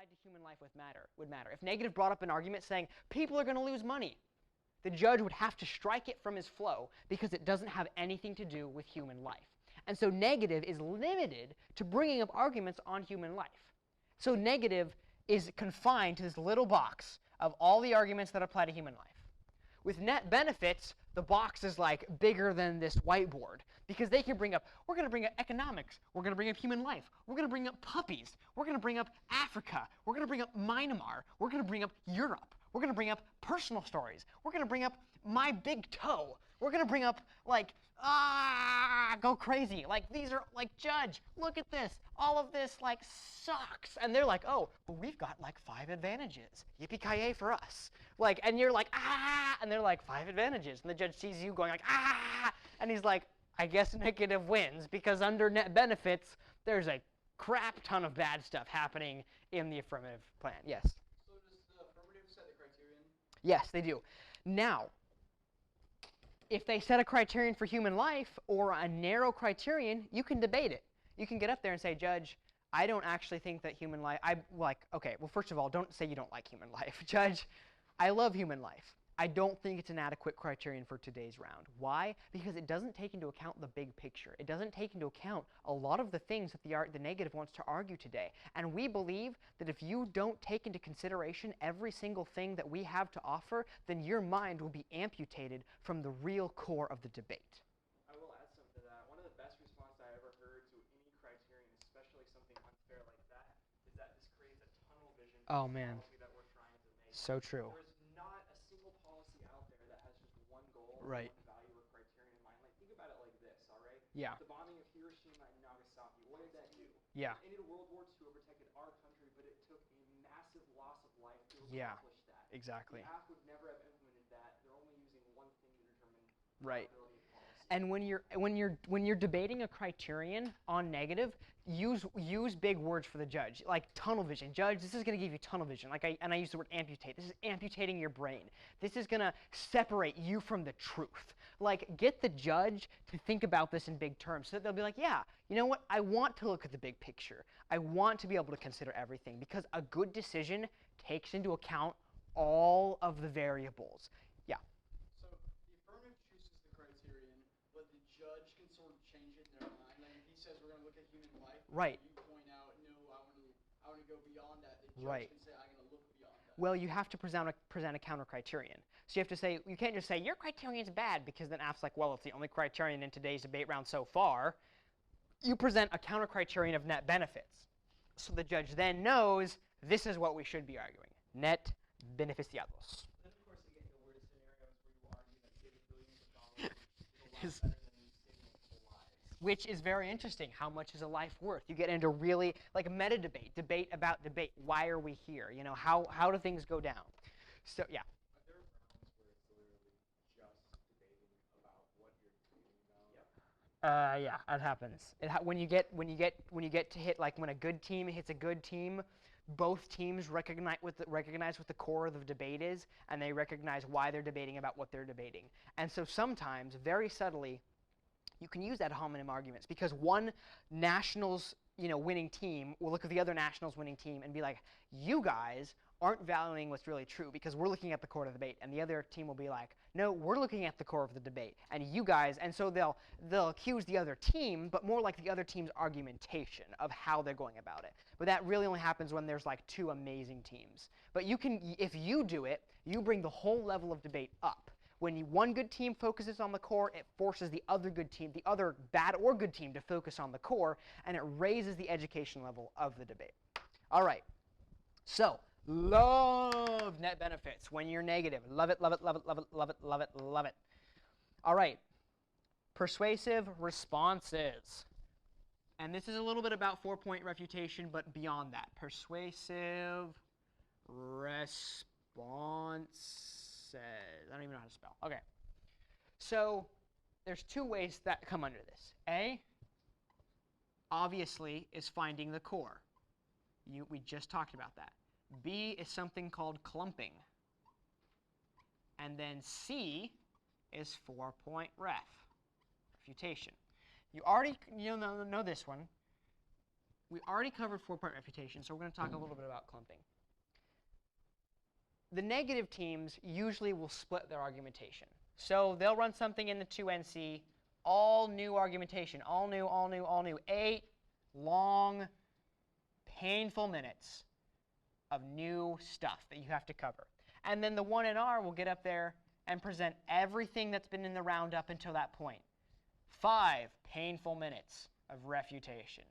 applied to human life would matter. If negative brought up an argument saying people are going to lose money, the judge would have to strike it from his flow because it doesn't have anything to do with human life. And so negative is limited to bringing up arguments on human life. So negative is confined to this little box of all the arguments that apply to human life. With net benefits, the box is like bigger than this whiteboard because they can bring up, we're going to bring up economics, we're going to bring up human life, we're going to bring up puppies, we're going to bring up Africa, we're going to bring up Myanmar, we're going to bring up Europe, we're going to bring up personal stories, we're going to bring up my big toe, we're going to bring up like, go crazy. Like these are like, judge, look at this. All of this like sucks. And they're like, oh, well, we've got like 5 advantages. Yippee-ki-yay for us. Like, and you're like, and they're like 5 advantages. And the judge sees you going like, and he's like, I guess negative wins because under net benefits, there's a crap ton of bad stuff happening in the affirmative plan. Yes? So does the affirmative set the criterion? Yes, they do. Now, if they set a criterion for human life or a narrow criterion, you can debate it. You can get up there and say, Judge, I don't actually think that human life, okay, well, first of all, don't say you don't like human life. Judge, I love human life. I don't think it's an adequate criterion for today's round. Why? Because it doesn't take into account the big picture. It doesn't take into account a lot of the things that the negative wants to argue today. And we believe that if you don't take into consideration every single thing that we have to offer, then your mind will be amputated from the real core of the debate. I will add something to that. One of the best responses I ever heard to any criterion, especially something unfair like that, is that this creates a tunnel vision for the policy that we're trying to make. So true. Right. One value or criterion in mind. Like, think about it like this, all right? Yeah. The bombing of Hiroshima and Nagasaki, what did that do? Yeah. It ended World War II, it protected our country, but it took a massive loss of life to accomplish that. Exactly. The AF would never have implemented that. They're only using one thing to determine right. probability of policy. And when you're debating a criterion on negative, use big words for the judge, like tunnel vision. Judge, this is going to give you tunnel vision. I use the word amputate. This is amputating your brain. This is going to separate you from the truth. Like, get the judge to think about this in big terms, so that they'll be like, yeah, you know what? I want to look at the big picture. I want to be able to consider everything because a good decision takes into account all of the variables. Yeah. So the affirmative chooses the criterion, but the judge can sort of change it in their mind. Like if he says we're going to look at human life, right. You point out, no, I want to go beyond that. The judge right. can say, I'm going to look beyond that. Well, you have to present a counter criterion. So you have to say, you can't just say your criterion's bad because then AF's like, well, it's the only criterion in today's debate round so far. You present a counter criterion of net benefits. So the judge then knows this is what we should be arguing. Net beneficiados. Then, of course, you get the weird scenarios where you argue that saving billions of dollars is a lot better than saving multiple lives. Which is very interesting. How much is a life worth? You get into really like a meta debate about debate. Why are we here? You know, how do things go down? So yeah. Are there rounds where it's literally just debating about what you're debating about? Yeah, that happens. When you get to hit, like when a good team hits a good team, both teams recognize what the core of the debate is, and they recognize why they're debating about what they're debating. And so sometimes, very subtly, you can use ad hominem arguments because one nationals winning team will look at the other nationals winning team and be like, you guys aren't valuing what's really true because we're looking at the core of the debate, and the other team will be like, no, we're looking at the core of the debate, and you guys, and so they'll accuse the other team, but more like the other team's argumentation of how they're going about it. But that really only happens when there's like 2 amazing teams. But you can, if you do it, you bring the whole level of debate up. When one good team focuses on the core, it forces the other good team, the other bad or good team, to focus on the core, and it raises the education level of the debate. All right. So, love net benefits when you're negative. Love it, love it, love it, love it, love it, love it, love it. All right. Persuasive responses. And this is a little bit about 4-point refutation, but beyond that. Persuasive responses. I don't even know how to spell. Okay. So there's 2 ways that come under this. A, obviously, is finding the core. We just talked about that. B is something called clumping. And then C is 4-point refutation. You already know this one. we already covered 4-point refutation, so we're going to talk a little bit about clumping. The negative teams usually will split their argumentation. So they'll run something in the 2NC, all new argumentation, all new, all new, all new. 8 long, painful minutes of new stuff that you have to cover. And then the 1NR will get up there and present everything that's been in the round up until that point. 5 painful minutes of refutation.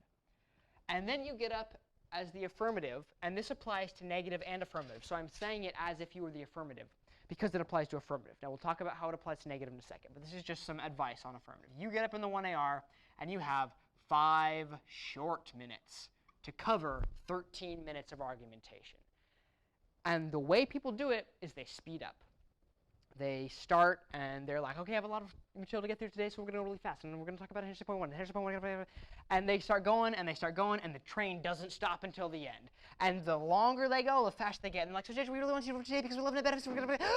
And then you get up as the affirmative, and this applies to negative and affirmative. So I'm saying it as if you were the affirmative, because it applies to affirmative. Now we'll talk about how it applies to negative in a second, but this is just some advice on affirmative. You get up in the 1AR, and you have 5 short minutes to cover 13 minutes of argumentation. And the way people do it is they speed up. They start, and they're like, okay, I have a lot of material to get through today, so we're going to go really fast. And then we're going to talk about here's point 1, here's point 1, and they start going, and the train doesn't stop until the end. And the longer they go, the faster they get. And they're like, so Judge, we really want you to today because we're living in benefits, so we're going to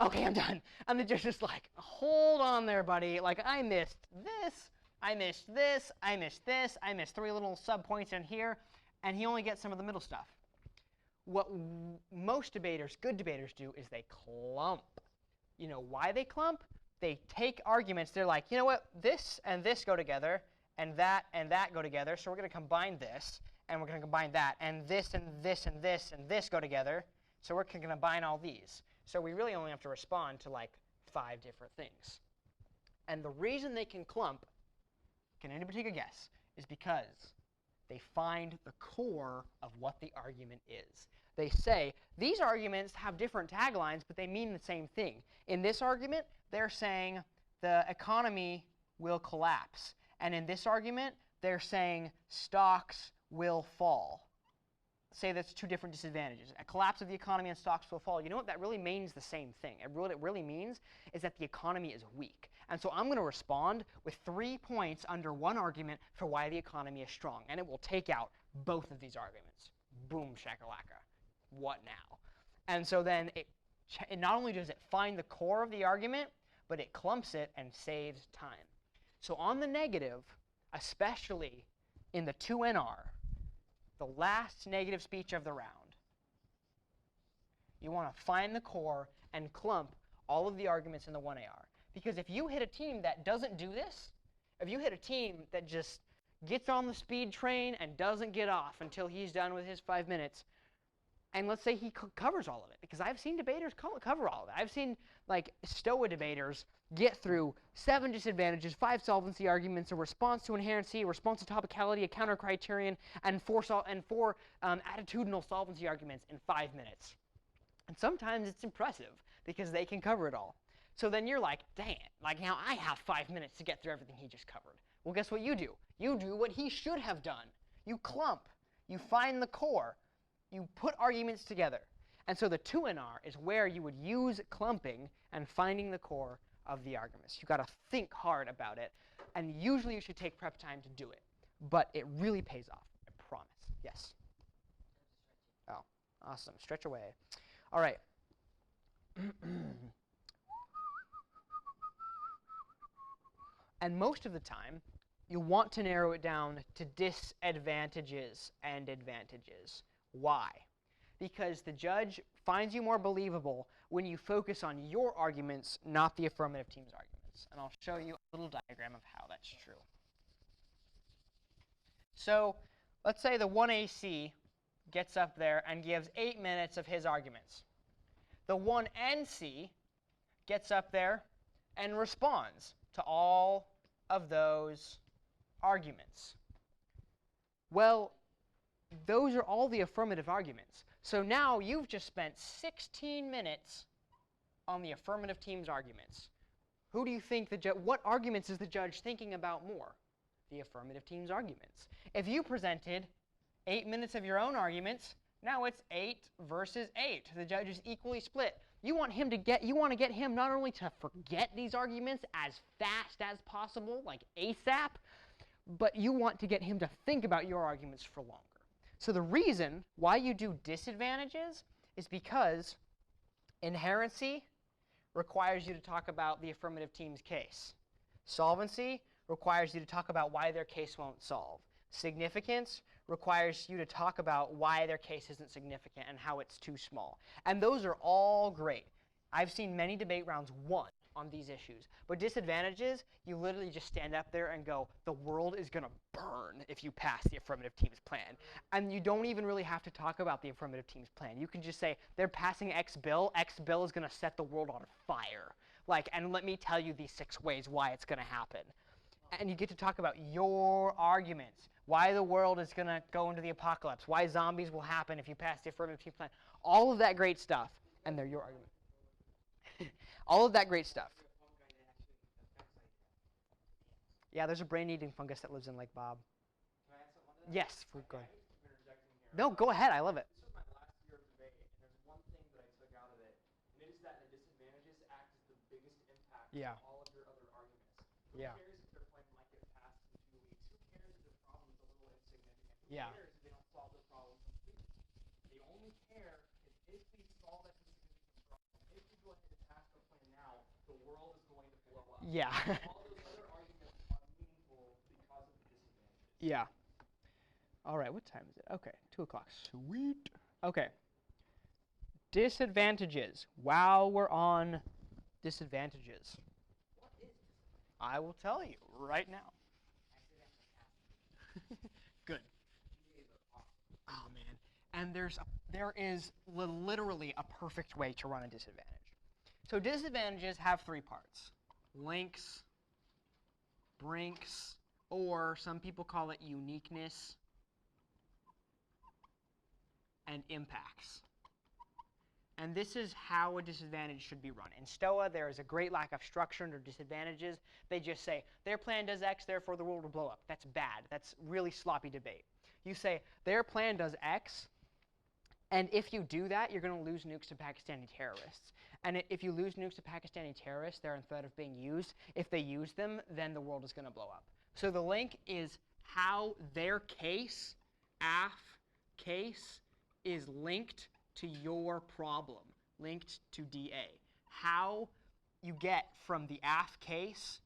okay, I'm done. And the judge is like, hold on there, buddy. Like, I missed this, I missed this, I missed this, I missed 3 little sub-points in here, and he only gets some of the middle stuff. What most debaters, good debaters, do is they clump. You know why they clump? They take arguments. They're like, you know what? This and this go together, and that go together. So we're going to combine this, and we're going to combine that, and this and this and this and this go together. So we're going to combine all these. So we really only have to respond to like 5 different things. And the reason they can clump, can anybody take a guess, is because they find the core of what the argument is. They say, these arguments have different taglines, but they mean the same thing. In this argument, they're saying the economy will collapse. And in this argument, they're saying stocks will fall. Say that's 2 different disadvantages. A collapse of the economy and stocks will fall. You know what? That really means the same thing. What it really means is that the economy is weak. And so I'm going to respond with 3 points under one argument for why the economy is strong. And it will take out both of these arguments. Boom, shakalaka. What now? And so then it not only does it find the core of the argument, but it clumps it and saves time. So on the negative, especially in the 2NR, the last negative speech of the round, you want to find the core and clump all of the arguments in the 1AR. Because if you hit a team that doesn't do this, if you hit a team that just gets on the speed train and doesn't get off until he's done with his 5 minutes, and let's say he covers all of it, because I've seen debaters cover all of it. I've seen like STOA debaters get through 7 disadvantages, 5 solvency arguments, a response to inherency, a response to topicality, a counter criterion, and 4 attitudinal solvency arguments in 5 minutes. And sometimes it's impressive because they can cover it all. So then you're like, dang it, like now I have 5 minutes to get through everything he just covered. Well, guess what you do? You do what he should have done. You clump. You find the core. You put arguments together. And so the 2NR is where you would use clumping and finding the core of the arguments. You've got to think hard about it. And usually you should take prep time to do it. But it really pays off, I promise. Yes? Oh, awesome. Stretch away. All right. And most of the time, you want to narrow it down to disadvantages and advantages. Why? Because the judge finds you more believable when you focus on your arguments, not the affirmative team's arguments. And I'll show you a little diagram of how that's true. So let's say the 1AC gets up there and gives 8 minutes of his arguments. The 1NC gets up there and responds to all of those arguments. Well, those are all the affirmative arguments. So now you've just spent 16 minutes on the affirmative team's arguments. Who do you think what arguments is the judge thinking about more? The affirmative team's arguments. If you presented 8 minutes of your own arguments, now it's 8 versus 8. The judge is equally split. You want to get him not only to forget these arguments as fast as possible, like ASAP, but you want to get him to think about your arguments for longer. So the reason why you do disadvantages is because inherency requires you to talk about the affirmative team's case. Solvency requires you to talk about why their case won't solve. Significance requires you to talk about why their case isn't significant and how it's too small. And those are all great. I've seen many debate rounds won on these issues. But disadvantages, you literally just stand up there and go, the world is going to burn if you pass the affirmative team's plan. And you don't even really have to talk about the affirmative team's plan. You can just say, they're passing X bill is going to set the world on fire. Like, and let me tell you these 6 ways why it's going to happen. And you get to talk about your arguments, why the world is going to go into the apocalypse, why zombies will happen if you pass the affirmative team plan. All of that great stuff, and they're your argument. All of that great stuff. Yeah, there's a brain-eating fungus that lives in Lake Bob. Can I add something on that? Yes, go ahead. No, go ahead. I love it. This was my last year of debate, and there's one thing that I took out of it, and it is that the disadvantages act as the biggest impact Yeah. on all of your other arguments. Who Yeah. cares if their plan might get passed in 2 weeks? Who cares if their problem is a little insignificant? Who Yeah. cares if they don't solve the problem completely? They only care if we solve that insignificant problem. If we go ahead and pass the plan now, the world is going to blow up. Yeah. All those other arguments are meaningful because of the disadvantages. Yeah. All right, what time is it? Okay, 2 o'clock. Sweet. Okay. Disadvantages. While we're on disadvantages, What is disadvantage? I will tell you right now. Good. Oh, man. And there is literally a perfect way to run a disadvantage. So disadvantages have 3 parts. Links, brinks, or some people call it uniqueness, and impacts. And this is how a disadvantage should be run. In Stoa, there is a great lack of structure under disadvantages. They just say, their plan does X, therefore the world will blow up. That's bad. That's really sloppy debate. You say, their plan does X, and if you do that, you're going to lose nukes to Pakistani terrorists. And if you lose nukes to Pakistani terrorists, they're in threat of being used. If they use them, then the world is going to blow up. So the link is how their case, AF case, is linked to your problem, linked to DA. How you get from the AF case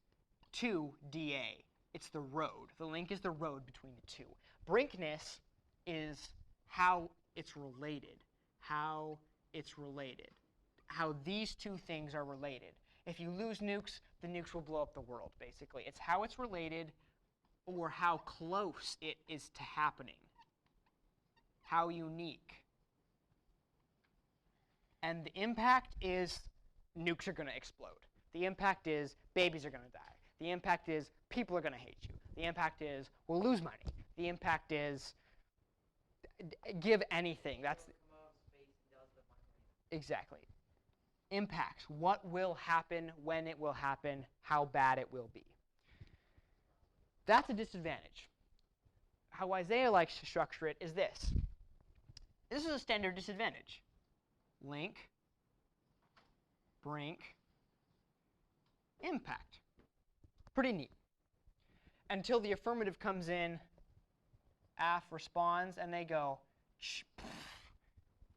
to DA. It's the road. The link is the road between the two. Brinkness is how it's related. How it's related. How these 2 things are related. If you lose nukes, the nukes will blow up the world, basically. It's how it's related or how close it is to happening. How unique. And the impact is nukes are going to explode. The impact is babies are going to die. The impact is people are going to hate you. The impact is we'll lose money. The impact is give anything. That's exactly. Impacts. What will happen, when it will happen, how bad it will be. That's a disadvantage. How Isaiah likes to structure it is this. This is a standard disadvantage. Link, brink, impact. Pretty neat. Until the affirmative comes in, AF responds, and they go, shh,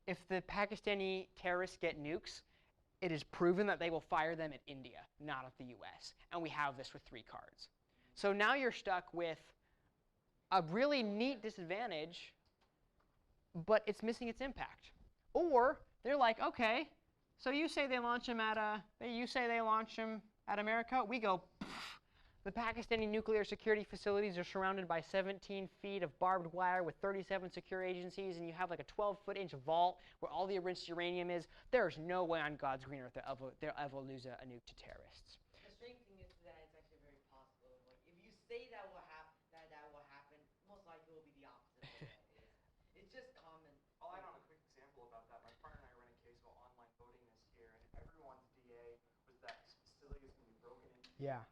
if the Pakistani terrorists get nukes, it is proven that they will fire them at India, not at the US. And we have this with 3 cards. So now you're stuck with a really neat disadvantage, but it's missing its impact. Or they're like, okay, so you say they launch them at America. We go, the Pakistani nuclear security facilities are surrounded by 17 feet of barbed wire with 37 secure agencies, and you have like a 12-foot-inch vault where all the enriched uranium is. There's no way on God's green earth they'll ever lose a nuke to terrorists. The strange thing is that it's actually very possible. Like, if you say that will happen, most likely it will be the opposite of what that is. It's just common. I'll add on a quick example about that. My partner and I ran a case about online voting this year, and everyone's DA was that this facility is going to be broken into. Yeah.